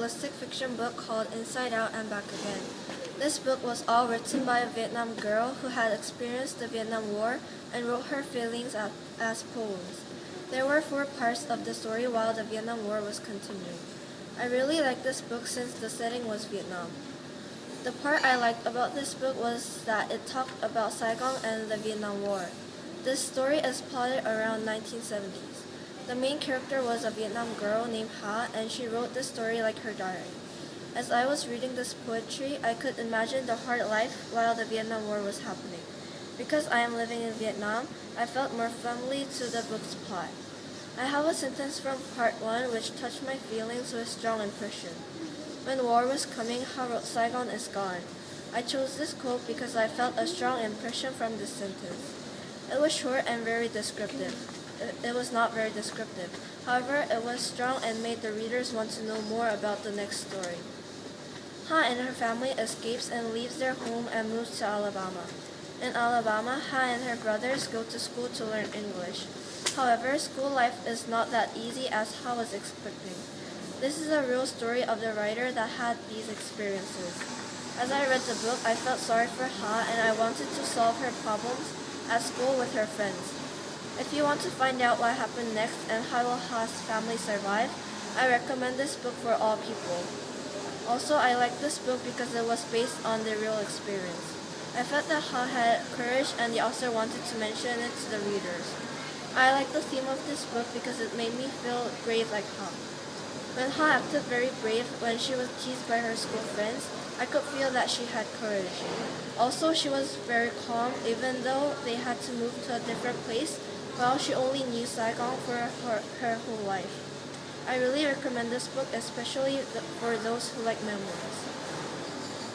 realistic fiction book called Inside Out and Back Again. This book was all written by a Vietnam girl who had experienced the Vietnam War and wrote her feelings as poems. There were 4 parts of the story while the Vietnam War was continuing. I really liked this book since the setting was Vietnam. The part I liked about this book was that it talked about Saigon and the Vietnam War. This story is plotted around 1970s. The main character was a Vietnam girl named Ha, and she wrote this story like her diary. As I was reading this poetry, I could imagine the hard life while the Vietnam War was happening. Because I am living in Vietnam, I felt more familiar to the book's plot. I have a sentence from part 1 which touched my feelings with strong impression. When war was coming, Ha wrote Saigon is gone. I chose this quote because I felt a strong impression from this sentence. It was short and very descriptive. It was not very descriptive. However, it was strong and made the readers want to know more about the next story. Ha and her family escapes and leaves their home and moves to Alabama. In Alabama, Ha and her brothers go to school to learn English. However, school life is not that easy as Ha was expecting. This is a real story of the writer that had these experiences. As I read the book, I felt sorry for Ha and I wanted to solve her problems at school with her friends. If you want to find out what happened next and how will Ha's family survive, I recommend this book for all people. Also, I like this book because it was based on the real experience. I felt that Ha had courage and the author wanted to mention it to the readers. I like the theme of this book because it made me feel brave like Ha. When Ha acted very brave when she was teased by her school friends, I could feel that she had courage. Also, she was very calm even though they had to move to a different place while she only knew Saigon for her whole life. I really recommend this book, especially for those who like memoirs.